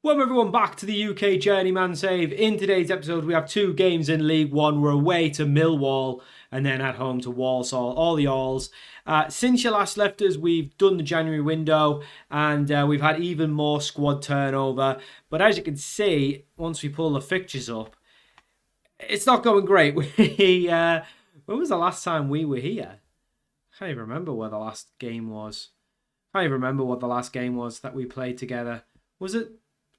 Welcome everyone back to the UK Journeyman save. In today's episode we have two games in League One. We're away to Millwall and then at home to Walsall, all the Alls. Since you last left us, we've done the January window and we've had even more squad turnover. But as you can see, once we pull the fixtures up, it's not going great. When was the last time we were here? I can't even remember where the last game was. I can't even remember what the last game was that we played together. Was it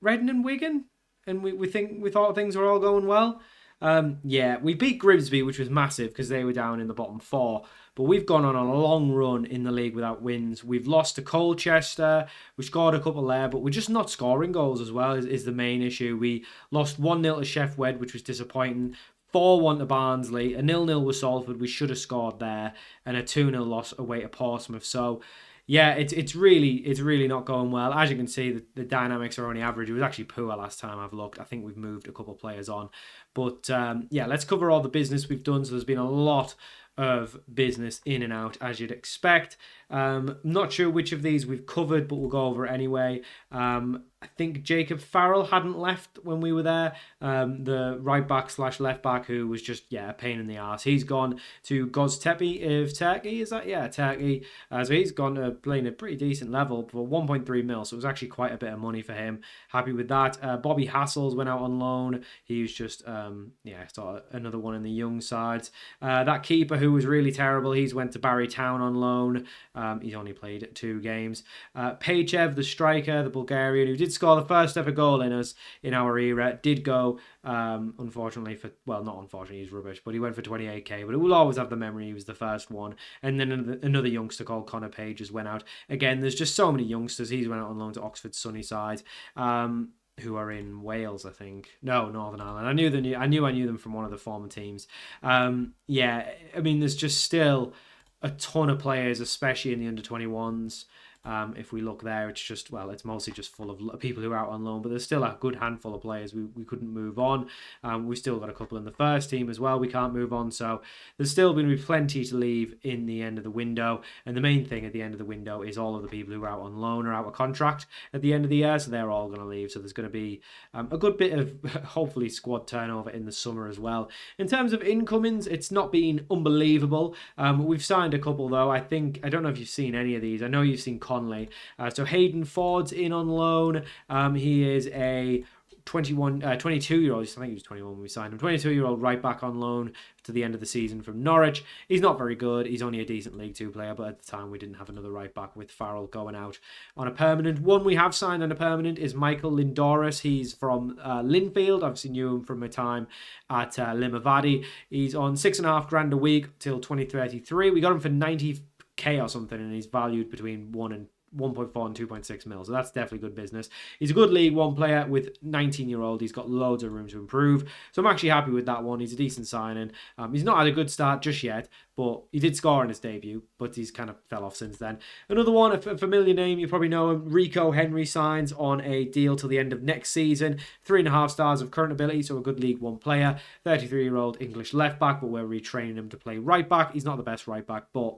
Reading and Wigan? And we thought things were all going well. Yeah, we beat Grimsby, which was massive because they were down in the bottom four. But we've gone on a long run in the league without wins. We've lost to Colchester. We scored a couple there, but we're just not scoring goals as well is the main issue. We lost 1-0 to Sheff Wed, which was disappointing. 4-1 to Barnsley. A 0-0 with Salford. We should have scored there. And a 2-0 loss away to Portsmouth. So yeah, it's really not going well. As you can see, the dynamics are only average. It was actually poor last time I've looked. I think we've moved a couple of players on. But yeah, let's cover all the business we've done. So there's been a lot of business in and out, as you'd expect. Not sure which of these we've covered, but we'll go over it anyway. I think Jacob Farrell hadn't left when we were there. The right back / left back who was just, a pain in the arse. He's gone to Göztepe of Turkey, is that? Yeah, Turkey. So he's gone to playing a pretty decent level for 1.3 mil. So it was actually quite a bit of money for him. Happy with that. Bobby Hassels went out on loan. He was just, sort of another one in the young sides. That keeper who was really terrible, he's went to Barry Town on loan. He's only played 2 games. Pechev, the striker, the Bulgarian, who did score the first ever goal in our era, did go, unfortunately, not unfortunately, he's rubbish, but he went for 28k, but it will always have the memory, he was the first one. And then another youngster called Connor Pages went out. Again, there's just so many youngsters. He's went out on loan to Oxford Sunnyside, who are in Wales, I think. No, Northern Ireland. I knew them from one of the former teams. There's just still a ton of players, especially in the under-21s. If we look there, it's mostly just full of people who are out on loan, but there's still a good handful of players we couldn't move on. We've still got a couple in the first team as well we can't move on, so there's still going to be plenty to leave in the end of the window. And the main thing at the end of the window is all of the people who are out on loan or out of contract at the end of the year, so they're all going to leave. So there's going to be a good bit of hopefully squad turnover in the summer as well. In terms of incomings, it's not been unbelievable. We've signed a couple though. I don't know if you've seen any of these. I know you've seen Conley. So Hayden Ford's in on loan. He is a 22-year-old. I think he was 21 when we signed him. 22-year-old right back on loan to the end of the season from Norwich. He's not very good. He's only a decent League 2 player, but at the time we didn't have another right back with Farrell going out on a permanent. One we have signed on a permanent is Michael Lindoris. He's from Linfield. Obviously knew him from my time at Limavady. He's on $6,500 a week till 2033. We got him for 90k or something, and he's valued between 1.4 and 2.6 mil, so that's definitely good business. He's a good League One player with 19-year-old. He's got loads of room to improve, so I'm actually happy with that one. He's a decent signing. He's not had a good start just yet, but he did score in his debut, but he's kind of fell off since then. Another one, a familiar name, you probably know him, Rico Henry, signs on a deal till the end of next season. 3.5 stars of current ability, so a good League One player. 33-year-old English left back, but we're retraining him to play right back. He's not the best right back, but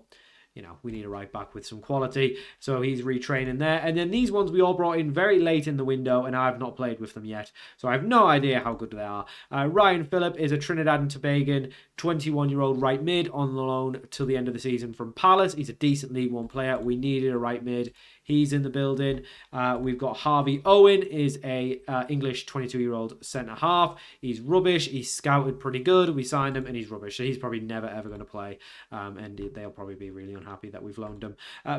we need a right back with some quality. So he's retraining there. And then these ones we all brought in very late in the window, and I've not played with them yet. So I have no idea how good they are. Ryan Phillip is a Trinidad and Tobago 21-year-old right mid on the loan till the end of the season from Palace. He's a decent League One player. We needed a right mid. He's in the building. We've got Harvey Owen, is a English 22-year-old centre-half. He's rubbish. He's scouted pretty good. We signed him, and he's rubbish. So he's probably never, ever going to play. And they'll probably be really unhappy that we've loaned him.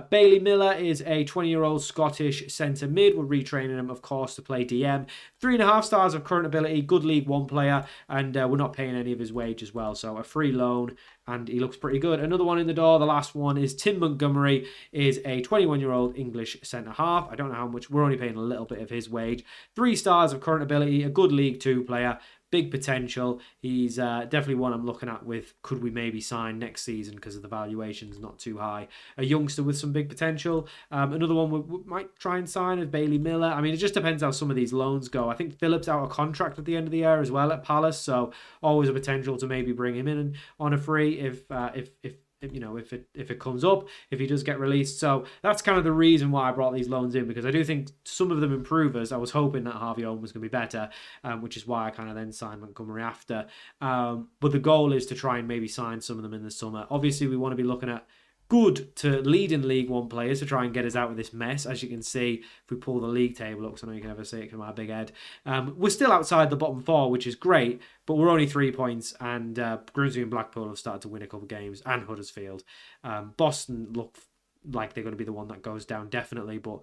Bailey Miller is a 20-year-old Scottish centre-mid. We're retraining him, of course, to play DM. 3.5 stars of current ability. Good League One player. And we're not paying any of his wage as well. So a free loan. And he looks pretty good. Another one in the door, the last one, is Tim Montgomery, is a 21-year-old English centre-half. I don't know how much. We're only paying a little bit of his wage. 3 stars of current ability, a good League 2 player. Big potential. He's definitely one I'm looking at with, could we maybe sign next season because of the valuation's not too high. A youngster with some big potential. Another one we might try and sign is Bailey Miller. I mean, it just depends how some of these loans go. I think Phillips out of contract at the end of the year as well at Palace, so always a potential to maybe bring him in on a free if if it comes up, if he does get released. So that's kind of the reason why I brought these loans in, because I do think some of them improve us. I was hoping that Harvey Owen was going to be better, which is why I kind of then signed Montgomery after. But the goal is to try and maybe sign some of them in the summer. Obviously, we want to be looking at good to lead in League One players to try and get us out of this mess. As you can see, if we pull the league table up, because I know you can never see it from my big head, we're still outside the bottom four, which is great, but we're only 3 points, and Grimsby and Blackpool have started to win a couple of games, and Huddersfield. Boston look like they're going to be the one that goes down, definitely, but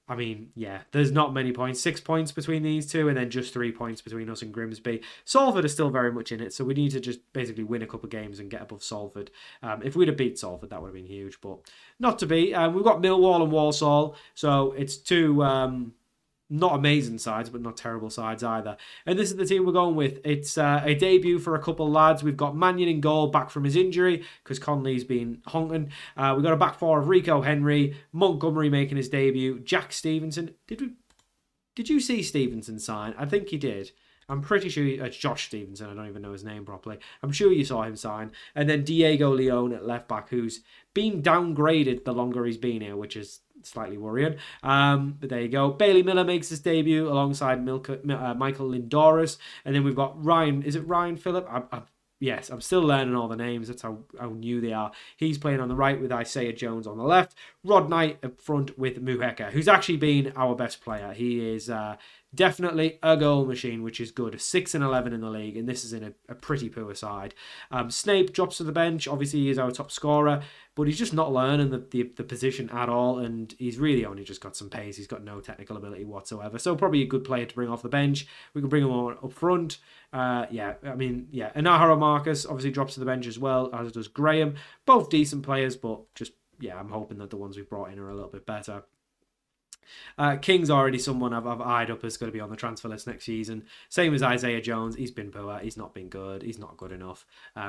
I mean, yeah, there's not many points. 6 points between these two, and then just 3 points between us and Grimsby. Salford are still very much in it, so we need to just basically win a couple of games and get above Salford. If we'd have beat Salford, that would have been huge, but not to be. We've got Millwall and Walsall, so it's two not amazing sides, but not terrible sides either. And this is the team we're going with. It's a debut for a couple of lads. We've got Mannion in goal, back from his injury, because Conley's been honking. We've got a back four of Rico Henry, Montgomery making his debut, Jack Stevenson. Did you see Stevenson sign? I think he did. I'm pretty sure it's Josh Stevenson. I don't even know his name properly. I'm sure you saw him sign. And then Diego Leone at left back, who's been downgraded the longer he's been here, which is slightly worrying. But there you go. Bailey Miller makes his debut alongside Michael Lindoris. And then we've got Ryan. Is it Ryan Phillip? Yes, I'm still learning all the names. That's how new they are. He's playing on the right with Isaiah Jones on the left. Rod Knight up front with Muheka, who's actually been our best player. He is definitely a goal machine, which is good. 6 and 11 in the league, and this is in a pretty poor side. Snape drops to the bench. Obviously, he is our top scorer, but he's just not learning the position at all, and he's really only just got some pace. He's got no technical ability whatsoever, so probably a good player to bring off the bench. We can bring him on up front. And Nahara Marcus obviously drops to the bench as well, as does Graham. Both decent players, but just, I'm hoping that the ones we've brought in are a little bit better. King's already someone I've eyed up as going to be on the transfer list next season. Same as Isaiah Jones. He's been poor. He's not been good. He's not good enough.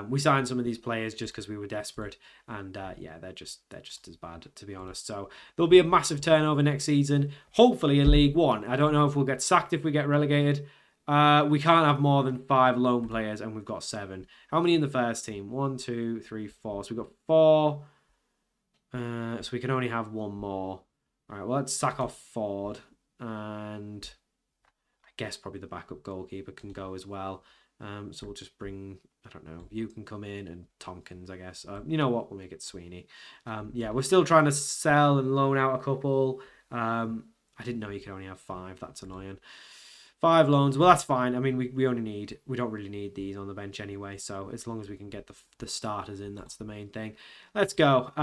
We signed some of these players just because we were desperate, and they're just as bad, to be honest. So there'll be a massive turnover next season, hopefully in League One. I don't know if we'll get sacked if we get relegated. We can't have more than 5 loan players, and we've got 7. How many in the first team? 1, 2, 3, 4. So we've got 4. So we can only have 1 more. All right, well, let's sack off Ford, and I guess probably the backup goalkeeper can go as well. So we'll just bring, I don't know, you can come in, and Tompkins, I guess. You know what? We'll make it Sweeney. We're still trying to sell and loan out a couple. I didn't know you could only have 5. That's annoying. 5 loans. Well, that's fine. I mean, we don't really need these on the bench anyway. So as long as we can get the starters in, that's the main thing. Let's go.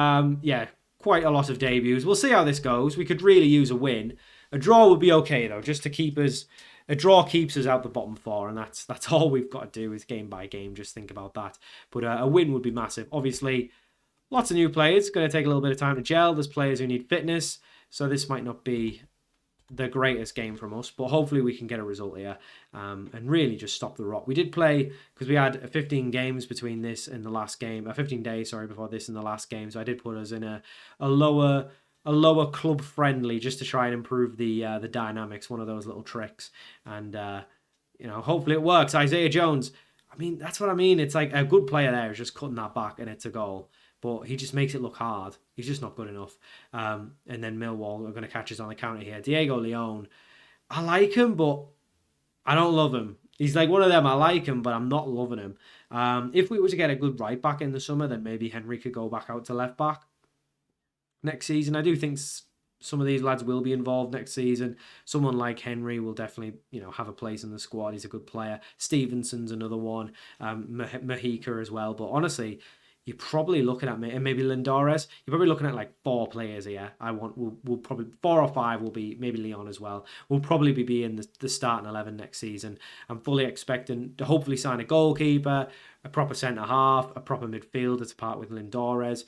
Quite a lot of debuts. We'll see how this goes. We could really use a win. A draw would be okay though, just to keep us. A draw keeps us out the bottom 4, and that's all we've got to do is game by game. Just think about that. But a win would be massive. Obviously, lots of new players. Going to take a little bit of time to gel. There's players who need fitness, so this might not be the greatest game from us, but hopefully we can get a result here and really just stop the rot. We did play, because we had 15 games between this and the last game, 15 days, before this and the last game, so I did put us in a lower club friendly just to try and improve the dynamics, one of those little tricks, and hopefully it works. Isaiah Jones, I mean, that's what I mean. It's like a good player there is just cutting that back and it's a goal. But he just makes it look hard. He's just not good enough. And then Millwall are going to catch us on the counter here. Diego Leone, I like him, but I don't love him. He's like one of them. I like him, but I'm not loving him. If we were to get a good right back in the summer, then maybe Henry could go back out to left back next season. I do think some of these lads will be involved next season. Someone like Henry will definitely, have a place in the squad. He's a good player. Stevenson's another one. Mahika as well. But honestly, you're probably looking at, and maybe Lindores, you're probably looking at like 4 players here. We'll probably 4 or 5 will be, maybe Leon as well. We'll probably be in the starting 11 next season. I'm fully expecting to hopefully sign a goalkeeper, a proper centre half, a proper midfielder to part with Lindores.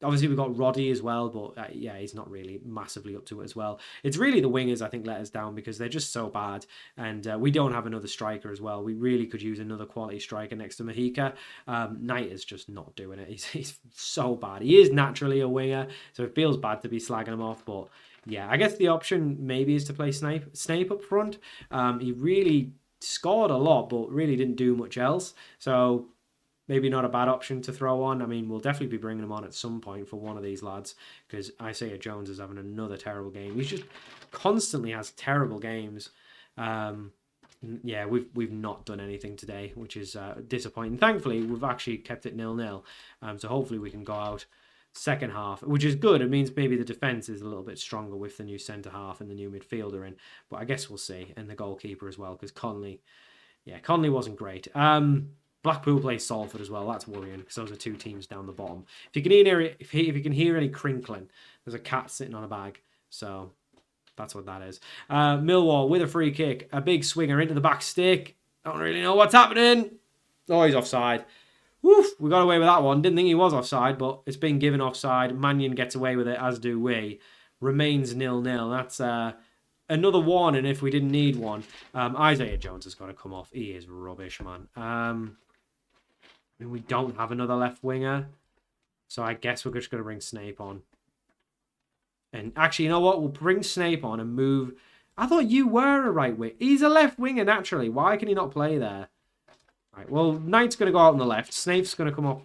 Obviously, we've got Roddy as well, but he's not really massively up to it as well. It's really the wingers, I think, let us down because they're just so bad. And we don't have another striker as well. We really could use another quality striker next to Mahika. Knight is just not doing it. He's so bad. He is naturally a winger, so it feels bad to be slagging him off. But yeah, I guess the option maybe is to play Snape up front. He really scored a lot, but really didn't do much else. So maybe not a bad option to throw on. I mean, we'll definitely be bringing him on at some point for one of these lads, because Isaiah Jones is having another terrible game. He just constantly has terrible games. Yeah, we've not done anything today, which is disappointing. Thankfully, we've actually kept it 0-0. So hopefully we can go out second half, which is good. It means maybe the defence is a little bit stronger with the new centre half and the new midfielder in. But I guess we'll see. And the goalkeeper as well, because Conley wasn't great. Blackpool plays Salford as well. That's worrying, because those are two teams down the bottom. If you can hear any crinkling, there's a cat sitting on a bag. So that's what that is. Millwall with a free kick. A big swinger into the back stick. Don't really know what's happening. Oh, he's offside. Woof, we got away with that one. Didn't think he was offside, but it's been given offside. Mannion gets away with it, as do we. Remains 0-0. That's another warning if we didn't need one. Isaiah Jones has got to come off. He is rubbish, man. I mean, we don't have another left winger, so I guess we're just going to bring Snape on. And actually, you know what? We'll bring Snape on and move. I thought you were a right wing. He's a left winger naturally. Why can he not play there? Right. Well, Knight's going to go out on the left. Snape's going to come up.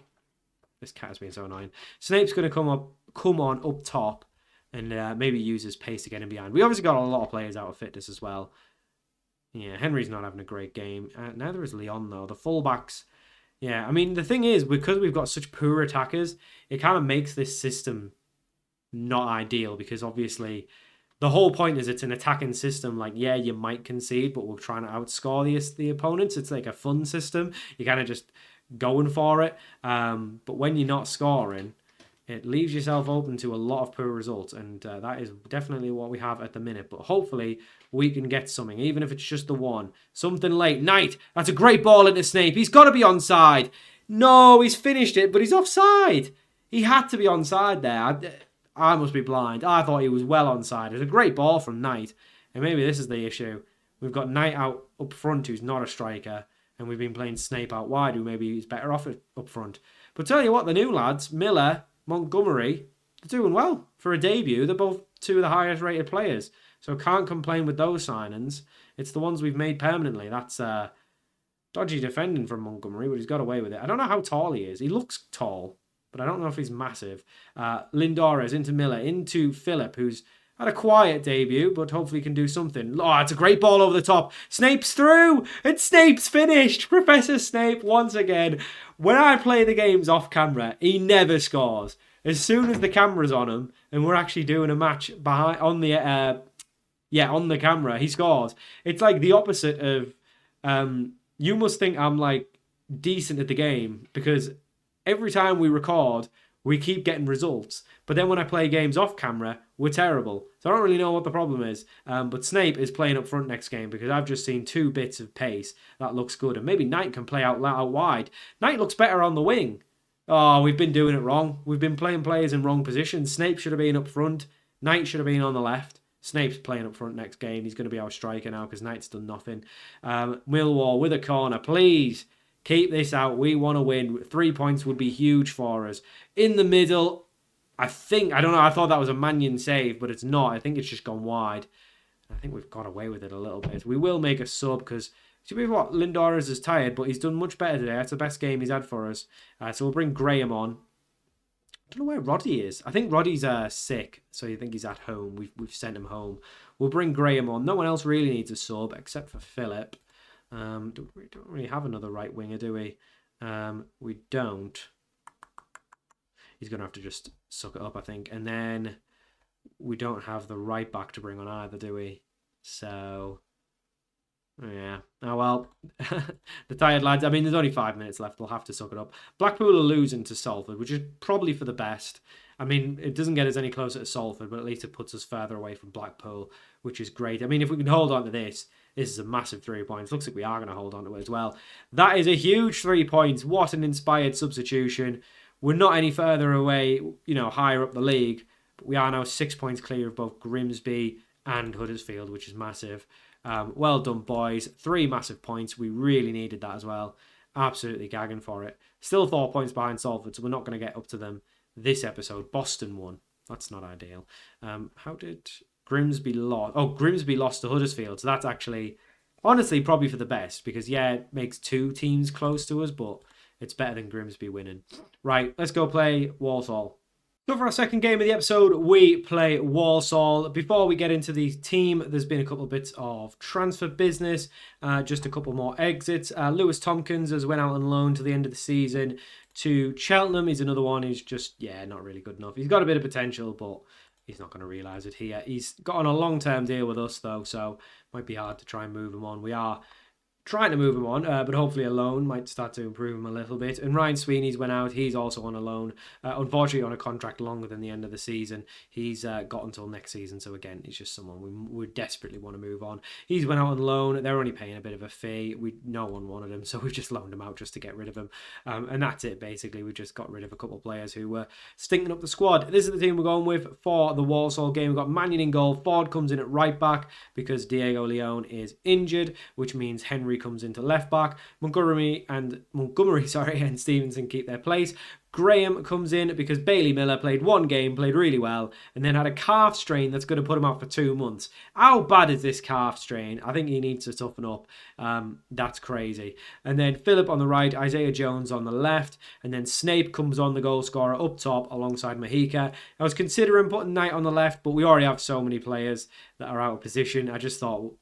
This cat has been so annoying. Snape's going to come on up top, and maybe use his pace to get him behind. We obviously got a lot of players out of fitness as well. Yeah, Henry's not having a great game. Neither is Leon though. The fullbacks. Yeah, I mean the thing is, because we've got such poor attackers, it kind of makes this system not ideal, because obviously the whole point is it's an attacking system. Like, yeah, you might concede, but we're trying to outscore the opponents. It's like a fun system. You're kind of just going for it. But when you're not scoring, it leaves yourself open to a lot of poor results. And that is definitely what we have at the minute. But hopefully we can get something, even if it's just the one. Something late. Knight, that's a great ball into Snape. He's got to be onside. No, he's finished it, but he's offside. He had to be onside there. I must be blind. I thought he was well onside. It's a great ball from Knight. And maybe this is the issue. We've got Knight out up front, who's not a striker. And we've been playing Snape out wide, who maybe he's better off up front. But tell you what, the new lads, Miller, Montgomery, they're doing well for a debut. They're both two of the highest rated players. So can't complain with those signings. It's the ones we've made permanently. That's dodgy defending from Montgomery, but he's got away with it. I don't know how tall he is. He looks tall, but I don't know if he's massive. Lindores into Miller, into Phillip, who's had a quiet debut, but hopefully can do something. Oh, it's a great ball over the top. Snape's through, and Snape's finished. Professor Snape, once again. When I play the games off camera, he never scores. As soon as the camera's on him, and we're actually doing a match on the camera, he scores. It's like the opposite of, you must think I'm like decent at the game, because every time we record, we keep getting results. But then when I play games off camera, we're terrible. So I don't really know what the problem is. But Snape is playing up front next game, because I've just seen 2 bits of pace. That looks good. And maybe Knight can play out wide. Knight looks better on the wing. Oh, we've been doing it wrong. We've been playing players in wrong positions. Snape should have been up front. Knight should have been on the left. Snape's playing up front next game. He's going to be our striker now, because Knight's done nothing. Millwall with a corner. Please keep this out. We want to win. 3 points would be huge for us. In the middle, I don't know. I thought that was a Mannion save, but it's not. I think it's just gone wide. I think we've got away with it a little bit. We will make a sub, because Lindores is tired, but he's done much better today. That's the best game he's had for us. So we'll bring Graham on. I don't know where Roddy is. I think Roddy's sick, so you think he's at home. We've sent him home. We'll bring Graham on. No one else really needs a sub except for Phillip. We don't really have another right winger, do we? We don't. He's going to have to just suck it up, I think. And then we don't have the right back to bring on either, do we? So, yeah. Oh, well. The tired lads. I mean, there's only 5 minutes left. They'll have to suck it up. Blackpool are losing to Salford, which is probably for the best. I mean, it doesn't get us any closer to Salford, but at least it puts us further away from Blackpool, which is great. I mean, if we can hold on to this is a massive 3 points. Looks like we are going to hold on to it as well. That is a huge 3 points. What an inspired substitution. We're not any further away, higher up the league. But we are now 6 points clear of both Grimsby and Huddersfield, which is massive. Well done, boys. 3 massive points. We really needed that as well. Absolutely gagging for it. Still 4 points behind Salford, so we're not going to get up to them this episode. Boston won. That's not ideal. How did Grimsby lost? Oh, Grimsby lost to Huddersfield. So that's actually, honestly, probably for the best. Because, yeah, it makes 2 teams close to us, but it's better than Grimsby winning. Right, let's go play Walsall. So for our second game of the episode, we play Walsall. Before we get into the team, there's been a couple of bits of transfer business, just a couple more exits. Lewis Tompkins has went out on loan to the end of the season to Cheltenham. He's another one who's just, not really good enough. He's got a bit of potential, but he's not going to realise it here. He's got on a long-term deal with us, though, so it might be hard to try and move him on. We are trying to move him on, but hopefully a loan might start to improve him a little bit. And Ryan Sweeney's went out. He's also on a loan, unfortunately on a contract longer than the end of the season. He's got until next season, so again, he's just someone we desperately want to move on. He's went out on loan. They're only paying a bit of a fee. No one wanted him, so we've just loaned him out just to get rid of him. And that's it, basically. We just got rid of a couple of players who were stinking up the squad. This is the team we're going with for the Walsall game. We've got Mannion in goal. Ford comes in at right back because Diego Leone is injured, which means Henry comes into left back. Montgomery and Stevenson keep their place. Graham comes in because Bailey Miller played one game, played really well, and then had a calf strain that's going to put him out for 2 months. How bad is this calf strain? I think he needs to toughen up. That's crazy. And then Philip on the right, Isaiah Jones on the left, and then Snape comes on, the goal scorer, up top alongside Mahika. I was considering putting Knight on the left, but we already have so many players that are out of position. I just thought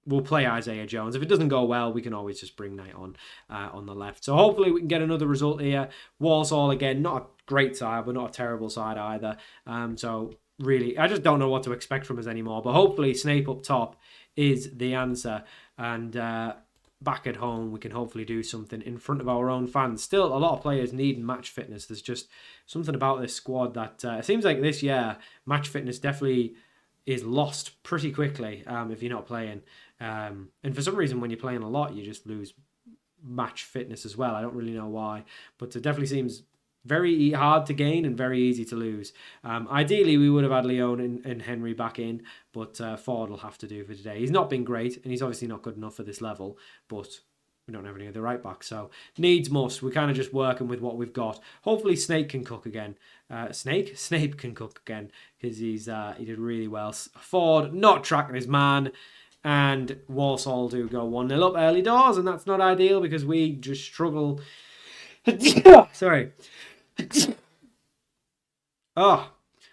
we'll play Isaiah Jones. If it doesn't go well, we can always just bring Knight on the left. So hopefully we can get another result here. Walsall, again, not a great side, but not a terrible side either. So really, I just don't know what to expect from us anymore. But hopefully Snape up top is the answer. And back at home, we can hopefully do something in front of our own fans. Still, a lot of players need match fitness. There's just something about this squad that it seems like this year, match fitness definitely is lost pretty quickly if you're not playing. And for some reason, when you're playing a lot, you just lose match fitness as well. I don't really know why, but it definitely seems very hard to gain and very easy to lose. Ideally, we would have had Leone and Henry back in, but Ford will have to do for today. He's not been great, and he's obviously not good enough for this level, but we don't have any other right back, so needs must. We're kind of just working with what we've got. Hopefully Snape can cook again. Snape can cook again, because he did really well. Ford not tracking his man, and Walsall do go 1-0 up early doors, and that's not ideal because we just struggle. Sorry.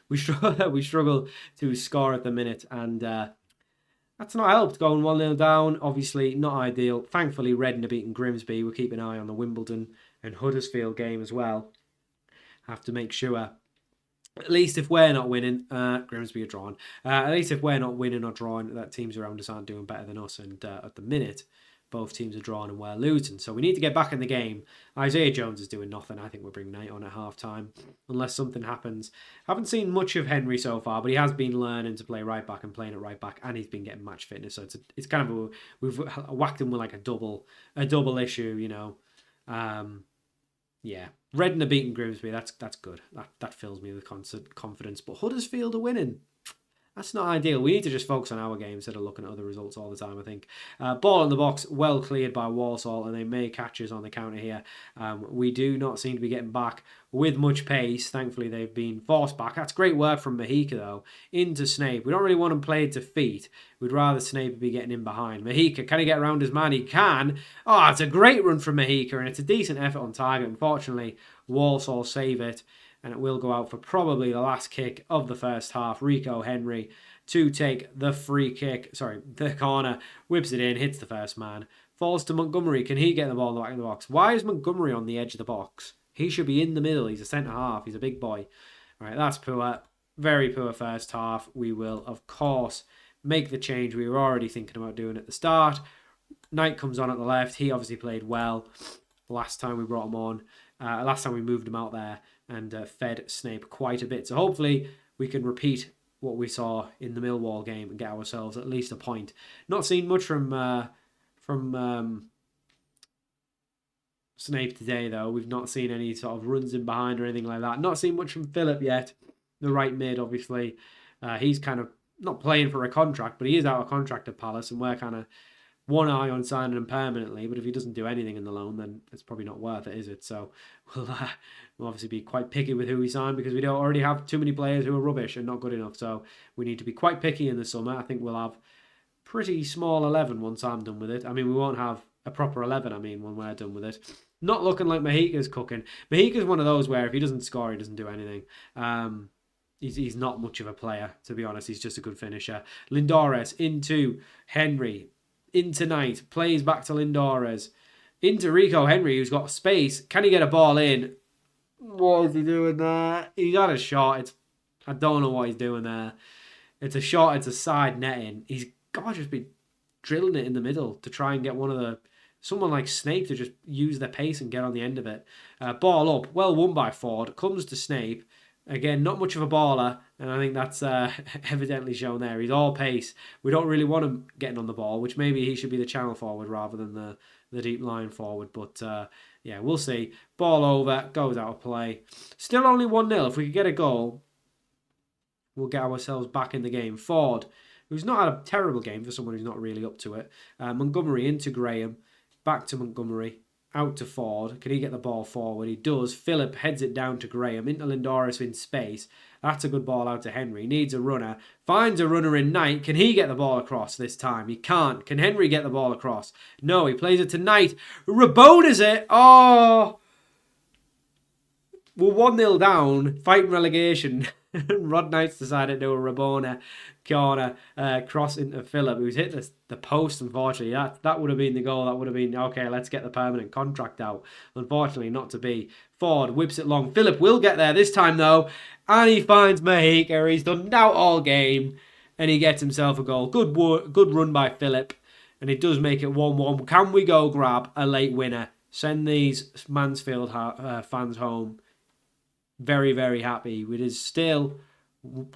We struggle to score at the minute, and that's not helped. Going 1-0 down, obviously not ideal. Thankfully, Reading are beating Grimsby. We'll keep an eye on the Wimbledon and Huddersfield game as well. Have to make sure, at least if we're not winning, Grimsby are drawing. At least if we're not winning or drawing, that teams around us aren't doing better than us. And at the minute, both teams are drawing and we're losing. So we need to get back in the game. Isaiah Jones is doing nothing. I think we'll bring Knight on at half-time, unless something happens. Haven't seen much of Henry so far, but he has been learning to play right back and playing at right back, and he's been getting match fitness. So it's kind of we've whacked him with like a double issue, you know. Yeah, Reading are beating Grimsby. That's good. That fills me with confidence. But Huddersfield are winning. That's not ideal. We need to just focus on our game instead of looking at other results all the time, I think. Ball in the box, well cleared by Walsall, and they make catches on the counter here. We do not seem to be getting back with much pace. Thankfully, they've been forced back. That's great work from Mahika, though, into Snape. We don't really want him played to feet. We'd rather Snape be getting in behind. Mahika, can he get around his man? He can. Oh, it's a great run from Mahika, and it's a decent effort on target. Unfortunately, Walsall save it, and it will go out for probably the last kick of the first half. Rico Henry to take the the corner, whips it in, hits the first man, falls to Montgomery. Can he get the ball back in the box? Why is Montgomery on the edge of the box? He should be in the middle. He's a centre half. He's a big boy. All right, that's poor. Very poor first half. We will, of course, make the change we were already thinking about doing at the start. Knight comes on at the left. He obviously played well last time we brought him on. Last time we moved him out there and fed Snape quite a bit. So hopefully we can repeat what we saw in the Millwall game and get ourselves at least a point. Not seen much from Snape today, though. We've not seen any sort of runs in behind or anything like that. Not seen much from Philip yet. The right mid, obviously. He's kind of not playing for a contract, but he is out of contract at Palace, and we're kind of one eye on signing him permanently. But if he doesn't do anything in the loan, then it's probably not worth it, is it? So we'll obviously be quite picky with who we sign, because we don't already have too many players who are rubbish and not good enough. So we need to be quite picky in the summer. I think we'll have pretty small 11 once I'm done with it. I mean, we won't have a proper 11, when we're done with it. not looking like Mahika's cooking. Mahika's one of those where if he doesn't score, he doesn't do anything. He's not much of a player, to be honest. He's just a good finisher. Lindores into Henry. Into Knight. Plays back to Lindores. Into Rico Henry, who's got space. Can he get a ball in? What is he doing there? He's had a shot. I don't know what he's doing there. It's a shot. It's a side netting. He's got to just be drilling it in the middle to try and get someone like Snape to just use their pace and get on the end of it. Ball up. Well won by Ford. Comes to Snape. Again, not much of a baller, and I think that's evidently shown there. He's all pace. We don't really want him getting on the ball, which maybe he should be the channel forward rather than the deep line forward. But yeah, we'll see. Ball over, goes out of play. Still only 1-0. If we could get a goal, we'll get ourselves back in the game. Ford, who's not had a terrible game for someone who's not really up to it. Montgomery into Graham. Back to Montgomery. Out to Ford. Can he get the ball forward? He does. Phillip heads it down to Graham. Into Lindores in space. That's a good ball out to Henry. Needs a runner. Finds a runner in Knight. Can he get the ball across this time? He can't. Can Henry get the ball across? No, he plays it to Knight. Rabona's it. Oh! We're 1-0 down. Fighting relegation. Rod Knight's decided to do a Rabona corner cross into Phillip, who's hit the post, unfortunately. That would have been the goal. That would have been, okay, let's get the permanent contract out. Unfortunately, not to be. Ford whips it long. Phillip will get there this time, though. And he finds Mahika. He's done now all game. And he gets himself a goal. Good run by Phillip. And it does make it 1-1. Can we go grab a late winner? Send these Mansfield fans home. Very, very happy. It is still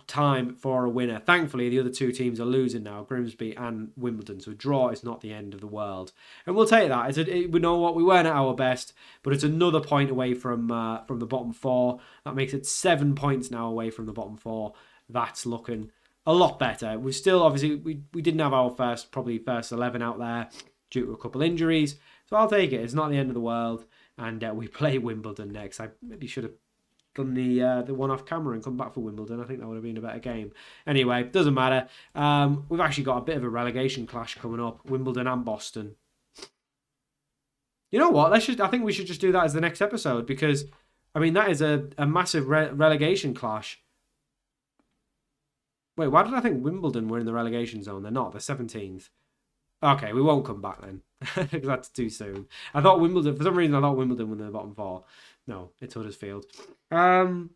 time for a winner. Thankfully, the other two teams are losing now, Grimsby and Wimbledon, so a draw is not the end of the world. And we'll take that. We know what, we weren't at our best, but it's another point away from the bottom four. That makes it 7 points now away from the bottom four. That's looking a lot better. We still, obviously, we didn't have our first 11 out there due to a couple injuries, so I'll take it. It's not the end of the world, and we play Wimbledon next. I maybe should have done the one off camera and come back for Wimbledon. I think that would have been a better game. Anyway, doesn't matter. We've actually got a bit of a relegation clash coming up. Wimbledon and Boston. You know what? I think we should just do that as the next episode, because I mean that is a massive relegation clash. Wait, why did I think Wimbledon were in the relegation zone? They're not. They're 17th. Okay, we won't come back then, because that's too soon. I thought Wimbledon, for some reason, I thought Wimbledon were in the bottom four. No, it's Huddersfield. I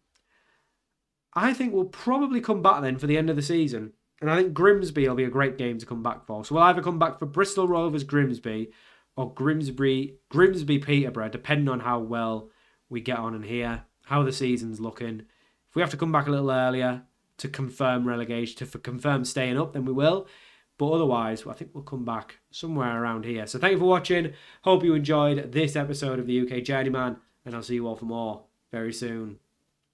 think we'll probably come back then for the end of the season. And I think Grimsby will be a great game to come back for. So we'll either come back for Bristol Rovers Grimsby or Grimsby Peterborough, depending on how well we get on in here, how the season's looking. If we have to come back a little earlier to confirm relegation, to confirm staying up, then we will. But otherwise, I think we'll come back somewhere around here. So thank you for watching. Hope you enjoyed this episode of the UK Journeyman. And I'll see you all for more very soon.